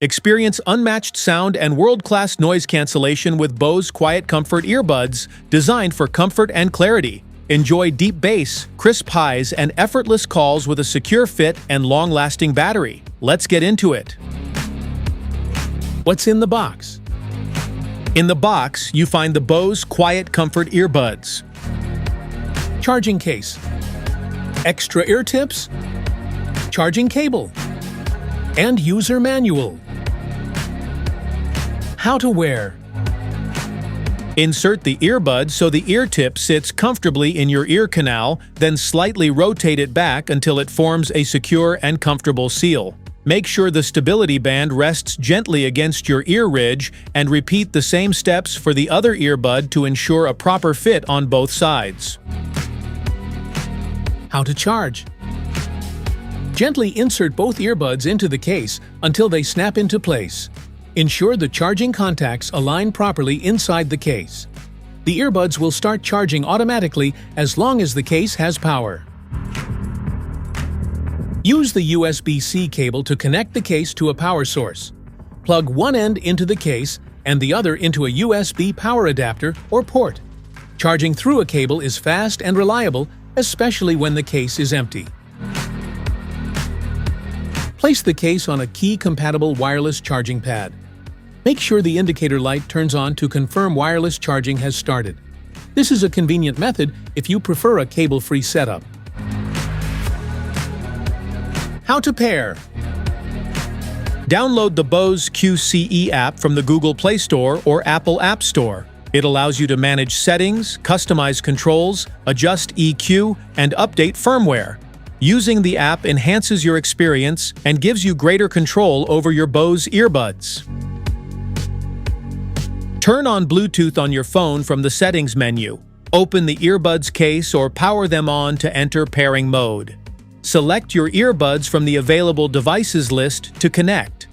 Experience unmatched sound and world-class noise cancellation with Bose QuietComfort Earbuds, designed for comfort and clarity. Enjoy deep bass, crisp highs, and effortless calls with a secure fit and long-lasting battery. Let's get into it. What's in the box? In the box, you find the Bose QuietComfort Earbuds. Charging case. Extra ear tips. Charging cable. And user manual. How to wear. Insert the earbud so the ear tip sits comfortably in your ear canal, then slightly rotate it back until it forms a secure and comfortable seal. Make sure the stability band rests gently against your ear ridge, and repeat the same steps for the other earbud to ensure a proper fit on both sides. How to charge. Gently insert both earbuds into the case until they snap into place. Ensure the charging contacts align properly inside the case. The earbuds will start charging automatically as long as the case has power. Use the USB-C cable to connect the case to a power source. Plug one end into the case and the other into a USB power adapter or port. Charging through a cable is fast and reliable, especially when the case is empty. Place the case on a key-compatible wireless charging pad. Make sure the indicator light turns on to confirm wireless charging has started. This is a convenient method if you prefer a cable-free setup. How to pair. Download the Bose QCE app from the Google Play Store or Apple App Store. It allows you to manage settings, customize controls, adjust EQ, and update firmware. Using the app enhances your experience and gives you greater control over your Bose earbuds. Turn on Bluetooth on your phone from the settings menu. Open the earbuds case or power them on to enter pairing mode. Select your earbuds from the available devices list to connect.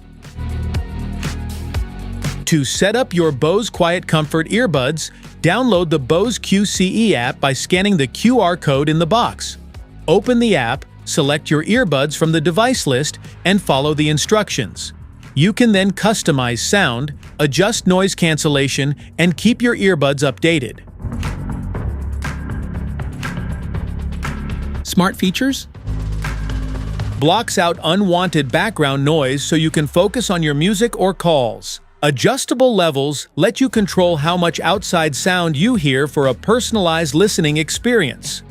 To set up your Bose QuietComfort Earbuds, download the Bose QCE app by scanning the QR code in the box. Open the app, select your earbuds from the device list, and follow the instructions. You can then customize sound, adjust noise cancellation, and keep your earbuds updated. Smart features. Blocks out unwanted background noise so you can focus on your music or calls. Adjustable levels let you control how much outside sound you hear for a personalized listening experience.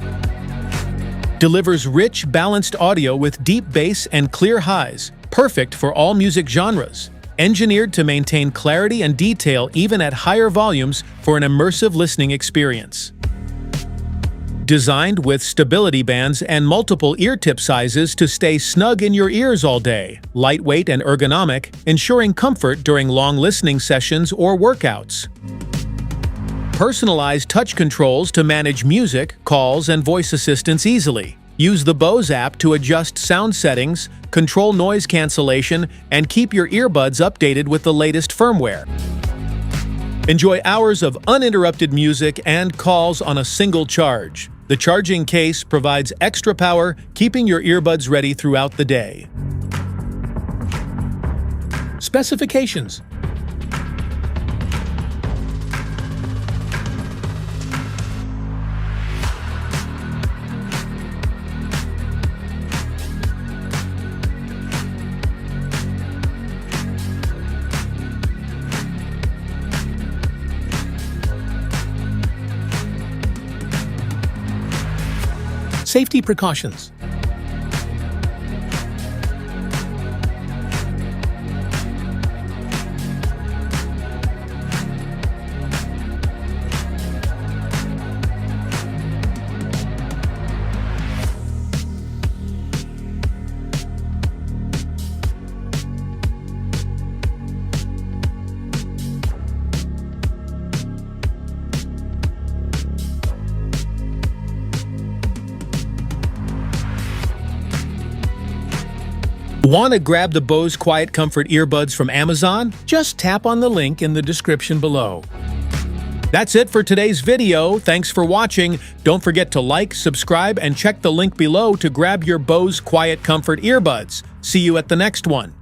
Delivers rich, balanced audio with deep bass and clear highs, perfect for all music genres. Engineered to maintain clarity and detail even at higher volumes for an immersive listening experience. Designed with stability bands and multiple ear tip sizes to stay snug in your ears all day. Lightweight and ergonomic, ensuring comfort during long listening sessions or workouts. Personalized touch controls to manage music, calls, and voice assistants easily. Use the Bose app to adjust sound settings, control noise cancellation, and keep your earbuds updated with the latest firmware. Enjoy hours of uninterrupted music and calls on a single charge. The charging case provides extra power, keeping your earbuds ready throughout the day. Specifications. Safety precautions. Want to grab the Bose QuietComfort Earbuds from Amazon? Just tap on the link in the description below. That's it for today's video. Thanks for watching. Don't forget to like, subscribe, and check the link below to grab your Bose QuietComfort Earbuds. See you at the next one.